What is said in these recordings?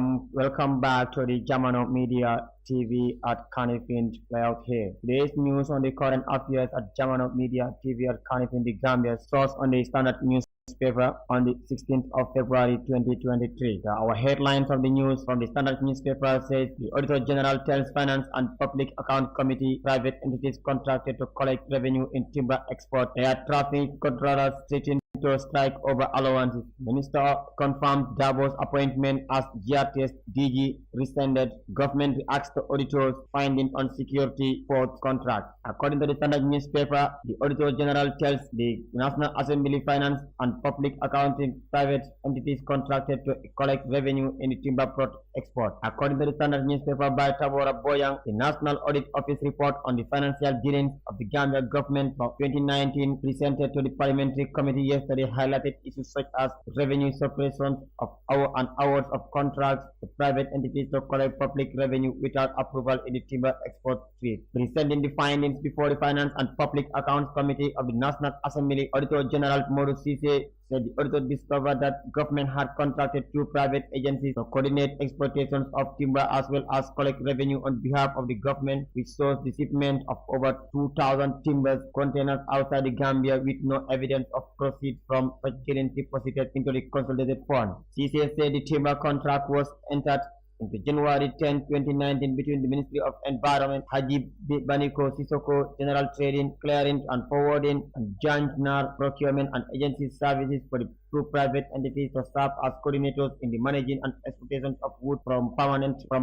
Welcome back to the Germano Media TV at Canifin layout here. Today's news on the current affairs at Germano Media TV at Canifin, the Gambia, source on the Standard newspaper on the 16th of February 2023. Our headlines of the news from the Standard newspaper says the Auditor General tells Finance and Public Account Committee private entities contracted to collect revenue in timber export. Air traffic controllers threatened to strike over allowances. Minister confirmed Dabo's appointment as GRTS DG rescinded. Government reacts to auditors' finding on security ports contract. According to the Standard newspaper, the Auditor General tells the National Assembly Finance and Public Accounting private entities contracted to collect revenue in the timber port export. According to the Standard newspaper by Tabora Boyang, the National Audit Office report on the financial dealings of the Gambia government for 2019 presented to the Parliamentary Committee yesterday highlighted issues such as revenue suppression of hours of contracts to private entities to collect public revenue without approval in the timber export trade. Presenting the findings before the Finance and Public Accounts Committee of the National Assembly, Auditor General Modu Sise said the auditor discovered that government had contracted two private agencies to coordinate exploitations of timber as well as collect revenue on behalf of the government, which shows the shipment of over 2,000 timbers containers outside the Gambia with no evidence of proceeds from such dealings deposited into the consolidated fund. CCA said the timber contract was entered into January 10, 2019 between the Ministry of Environment, Haji Baniko Sisoko, General Trading, Clearing and Forwarding, and Janjnar Procurement and Agency Services for the two private entities to serve as coordinators in the managing and exportation of wood from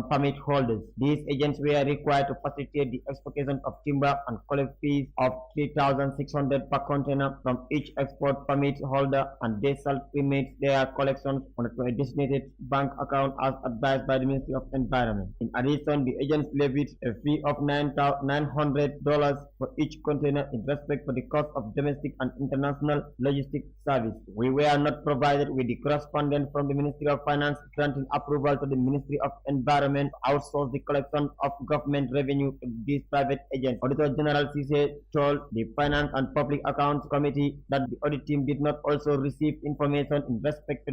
permit holders. These agents were required to facilitate the exportation of timber and collect fees of 3,600 per container from each export permit holder, and they shall remit their collections on a designated bank account as advised by the Ministry of Environment. In addition, the agents levied a fee of $900 for each container in respect for the cost of domestic and international logistics service. We were not provided with the correspondence from the Ministry of Finance granting approval to the Ministry of Environment to outsource the collection of government revenue to these private agents. Auditor General Cisse told the Finance and Public Accounts Committee that the audit team did not also receive information in respect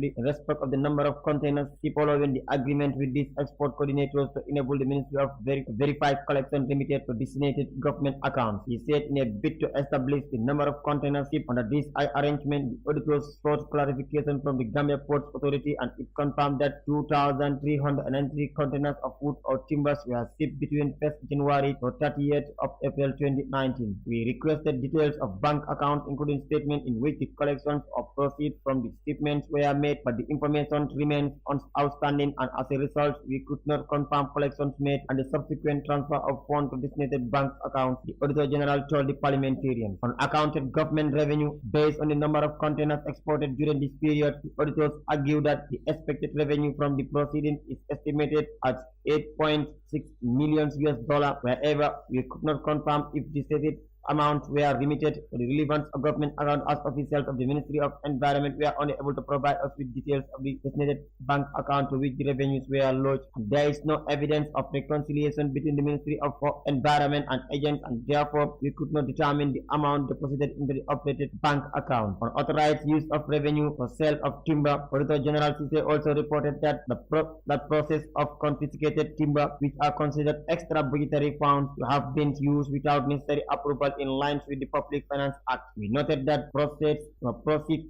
of the number of containers following the agreement with these export coordinators to enable the Ministry of verified collection limited to designated government accounts. He said in a bid to establish the number of containers shipped under this arrangement, the auditors sought clarification from the Gambia Ports Authority, and it confirmed that 2,393 containers of wood or timbers were shipped between 1st January to 30th of April 2019. We requested details of bank accounts, including statements in which the collections of proceeds from the shipments were made, but the information remains outstanding, and as a result, we could not confirm collections made and the subsequent transfer of funds to designated bank accounts, the Auditor General told the parliamentarians. Unaccounted government revenue based on the number of containers exported during this period, the auditors argue that the expected revenue from the proceedings is estimated at $8.6 million US. Wherever we could not confirm if the stated amounts were remitted to the relevant government account, as officials of the Ministry of Environment were only able to provide us with details of the designated bank account to which the revenues were lodged. There is no evidence of reconciliation between the Ministry of Environment and agents, and therefore we could not determine the amount deposited into the operated bank account. Unauthorized use of revenue for sale of timber, Auditor General Cisse also reported that the process of confiscated timber, which are considered extra budgetary funds, have been used without necessary approval in line with the Public Finance Act. We noted that proceeds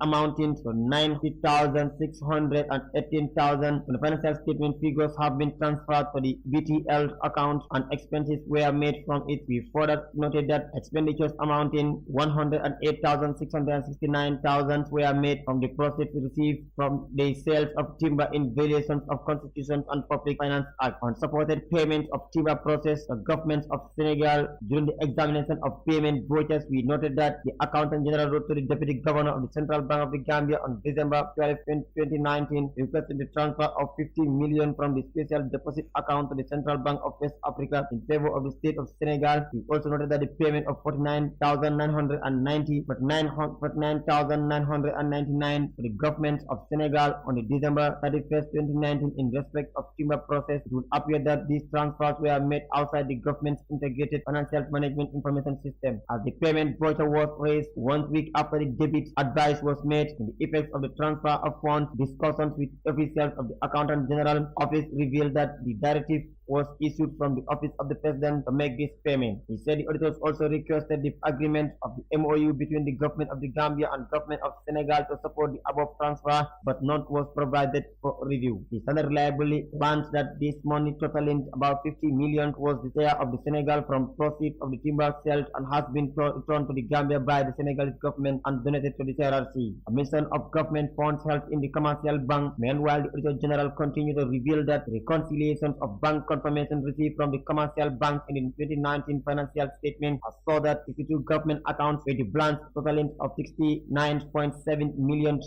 amounting to $90,618,000 from the financial statement figures have been transferred to the BTL account and expenses were made from it. We further noted that expenditures amounting $108,669,000 were made from the proceeds received from the sales of timber in violations of Constitution and Public Finance Act. Unsupported payments of timber processed the governments of Senegal during the examination of payment vouchers. We noted that the Accountant General wrote to the Deputy Governor of the Central Bank of the Gambia on December 12, 2019, requesting the transfer of $50 million from the special deposit account to the Central Bank of West Africa in favor of the state of Senegal. We also noted that the payment of $49,999 to the government of Senegal on the December 31st, 2019 in respect of timber process. It would appear that these transfers were made outside the government's integrated financial management information system system. As the payment voucher was raised 1 week after the debit advice was made in the effects of the transfer of funds, discussions with officials of the Accountant General Office revealed that the directive was issued from the Office of the President to make this payment. He said the auditors also requested the agreement of the MOU between the government of the Gambia and government of Senegal to support the above transfer, but none was provided for review. The Standard reliably learned that this money totaling about 50 million was the share of the Senegal from proceeds of the timber sales and has been returned to the Gambia by the Senegalese government and donated to the CRRC. A mission of government funds held in the commercial bank. Meanwhile, the Auditor General continued to reveal that reconciliations of bank confirmation received from the commercial bank in the 2019 financial statement has saw that 52 government accounts with the balance totaling of $69.7 million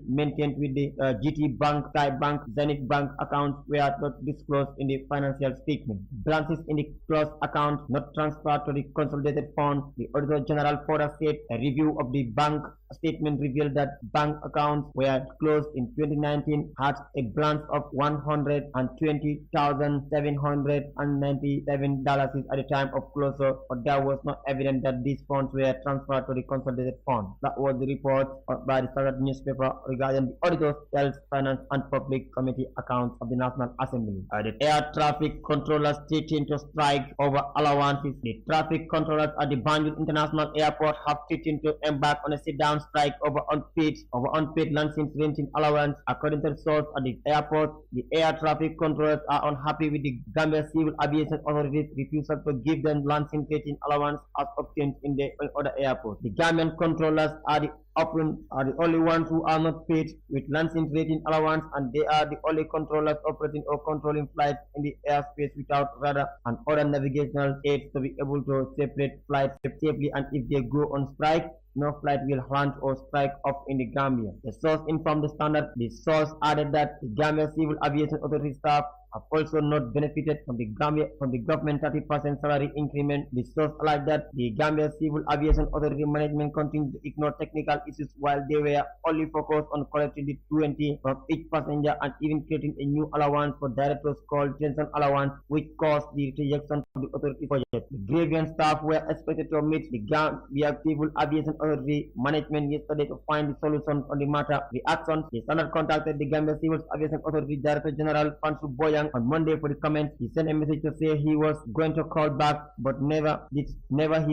maintained with the GT Bank, Thai Bank, Zenith Bank accounts were not disclosed in the financial statement. Balances in the closed account not transferred to the consolidated fund. The Auditor General further said a review of the bank statement revealed that bank accounts were closed in 2019 had a balance of $120,797 at the time of closure, but there was no evidence that these funds were transferred to the consolidated fund. That was the report by the Standard newspaper regarding the Auditors, Health, Finance and Public Committee accounts of the National Assembly. The air traffic controllers threatened to strike over allowances. The traffic controllers at the Banjul International Airport have threatened to embark on a sit-down strike over unpaid license renting allowance. According to the source at the airport, the air traffic controllers are unhappy with the Gambia Civil Aviation Authority's refusal to give them license renting allowance as obtained in the other airports. The Gambian controllers are the only ones who are not paid with license rating allowance, and they are the only controllers operating or controlling flights in the airspace without radar and other navigational aids to be able to separate flights safely, and if they go on strike, no flight will land or strike off in the Gambia. The source informed the Standard. The source added that the Gambia Civil Aviation Authority staff have also not benefited from the government 30% salary increment. The source alleged that the Gambia Civil Aviation Authority management continued to ignore technical issues while they were only focused on collecting the 20 from each passenger and even creating a new allowance for directors called pension allowance, which caused the rejection of the authority budget. The grievance staff were expected to meet the Gambia Civil Aviation Authority management yesterday to find the solution on the matter. The actions, the Standard contacted the Gambia Civil Aviation Authority Director General Pansu Boyang on Monday for the comments. He sent a message to say he was going to call back, but never he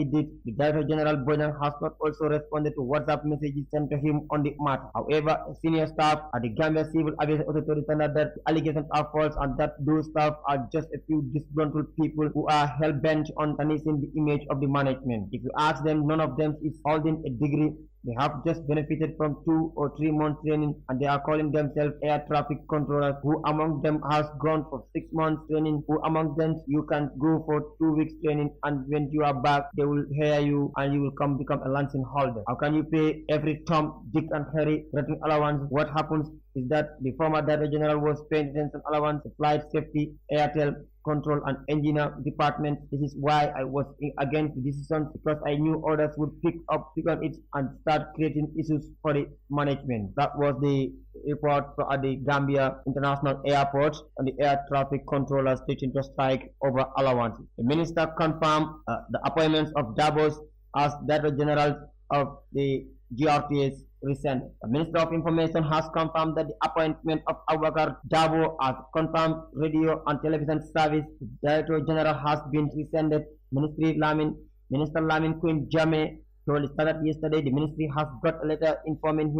did. The Director General Boyang has not also responded to WhatsApp messages sent to him on the matter. However, senior staff at the Gambia Civil Aviation Authority said that the allegations are false and that those staff are just a few disgruntled people who are hell-bent on tarnishing the image of the management. If you ask them, none of them is holding a degree. They have just benefited from 2 or 3 months training, and they are calling themselves air traffic controllers. Who among them has gone for 6 months training? Who among them you can go for 2 weeks training, and when you are back, they will hire you and you will become a license holder? How can you pay every Tom, Dick and Harry renting allowance? What happens is that the former Director General was paying rental allowance, flight safety, airtel, control and engineer department. This is why I was against the decision, because I knew others would pick on it and start creating issues for the management. That was the report at the Gambia International Airport and the air traffic controllers threatening to strike over allowances. The minister confirmed the appointments of Davos as Director General of the GRTS recent. The Minister of Information has confirmed that the appointment of Abubakar Dabo as confirmed radio and television service Director General has been rescinded. Minister Lamin Queen Jame told the Standard yesterday the ministry has got a letter informing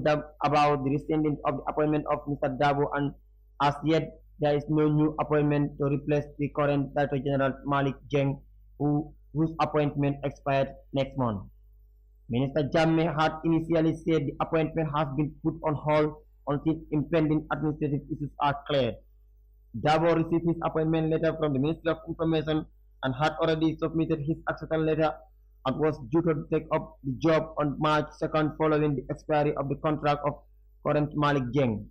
them about the rescinding of the appointment of Mr. Dabo, and as yet there is no new appointment to replace the current Director General Malik Jeng, whose appointment expired next month. Minister Jammeh had initially said the appointment has been put on hold until impending administrative issues are cleared. Dabo received his appointment letter from the Ministry of Information and had already submitted his acceptance letter and was due to take up the job on March 2nd following the expiry of the contract of current Malik Jeng.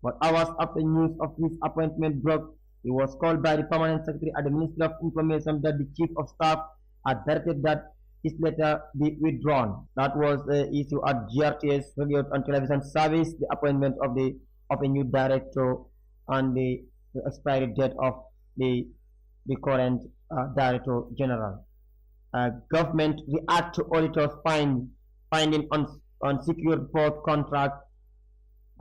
But hours after news of his appointment broke, he was called by the Permanent Secretary at the Ministry of Information that the Chief of Staff had directed that his letter be withdrawn. That was the issue at GRTS Radio and Television Service, the appointment of a new director and the expiry date of the current Director General. Government react to auditors finding on secure port contract.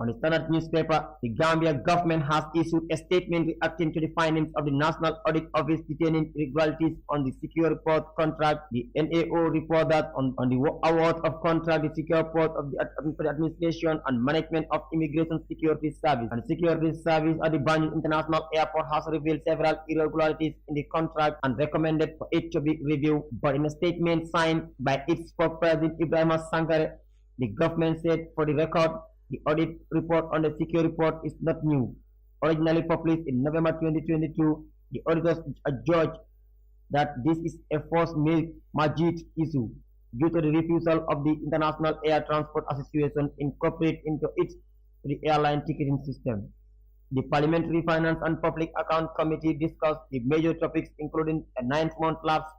On the Standard newspaper, the Gambia government has issued a statement reacting to the findings of the National Audit Office detaining irregularities on the secure port contract. The NAO report that on the award of contract, the secure port of the administration and management of immigration security service and security service at the Banjul International Airport has revealed several irregularities in the contract and recommended for it to be reviewed. But in a statement signed by its spokesperson Ibrahim Sankare, the government said, for the record, the audit report on the secure report is not new. Originally published in November 2022, the auditors judged that this is a force majeure issue due to the refusal of the International Air Transport Association incorporate into its the airline ticketing system. The Parliamentary Finance and Public Account Committee discussed the major topics including a 9-month lapse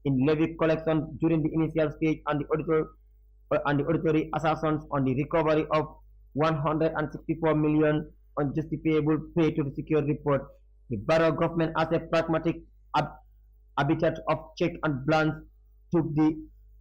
in levy collection during the initial stage and the auditory assertions on the recovery of 164 million unjustifiable pay to the secure report. The Barrow government, as a pragmatic habitat of check and balance, took the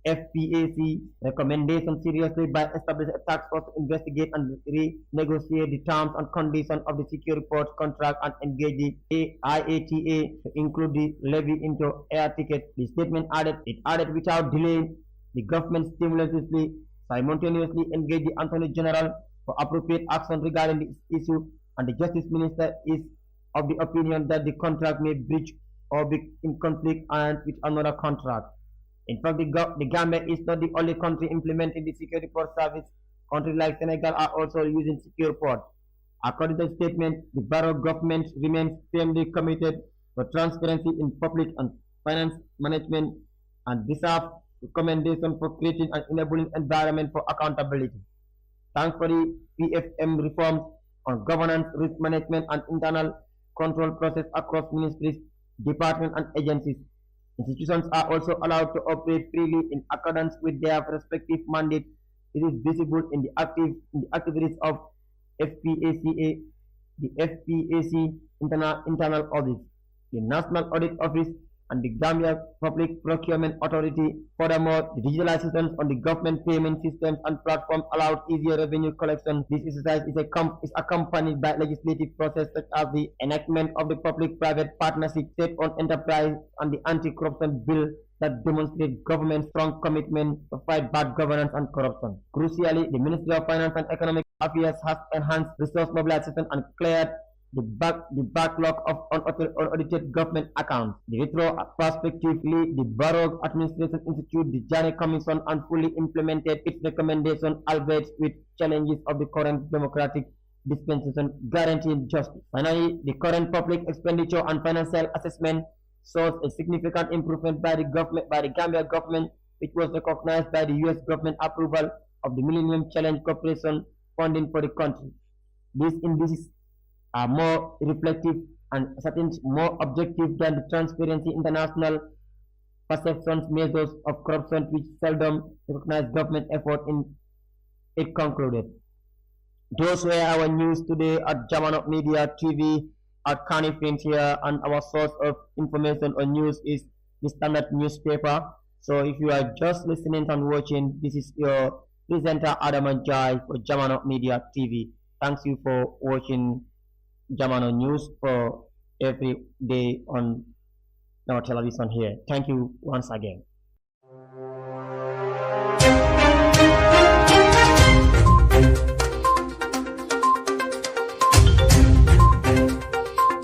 FPAC recommendation seriously by establishing a task force to investigate and renegotiate the terms and conditions of the secure report contract and engage the IATA to include the levy into air tickets. The statement added without delay, the government simultaneously engaged the Attorney General for appropriate action regarding this issue, and the Justice Minister is of the opinion that the contract may breach or be in conflict and with another contract. In fact, the Gambia is not the only country implementing the security port service. Countries like Senegal are also using secure port. According to the statement, the Barrow government remains firmly committed to transparency in public and finance management and deserves recommendation for creating an enabling environment for accountability. Thanks for the PFM reforms on governance, risk management, and internal control process across ministries, departments, and agencies. Institutions are also allowed to operate freely in accordance with their respective mandates. It is visible in the activities of FPACA, the FPAC internal audit, the National Audit Office, and the Gambia Public Procurement Authority. Furthermore, the digitalization on the government payment systems and platforms allowed easier revenue collection. This exercise is accompanied by legislative process such as the enactment of the Public-Private Partnership State on Enterprise and the Anti-Corruption Bill that demonstrate government's strong commitment to fight bad governance and corruption. Crucially, the Ministry of Finance and Economic Affairs has enhanced resource mobilization and cleared the backlog of unaudited government accounts. The retrospectively, the Barrow Administration Institute, the Journey Commission, and fully implemented its recommendation, albeit with challenges of the current democratic dispensation guaranteeing justice. Finally, the current public expenditure and financial assessment shows a significant improvement by the Gambia government, which was recognized by the U.S. government approval of the Millennium Challenge Corporation funding for the country. These indices are more reflective and certainly more objective than the Transparency International perceptions measures of corruption, which seldom recognize government effort in it concluded. Those were our news today at Jamano Media TV at Canifint here, and our source of information on news is the Standard newspaper. So if you are just listening and watching, this is your presenter Adam Anjai for Jamano Media TV. Thanks you for watching Jamano News for every day on our television here. Thank you once again.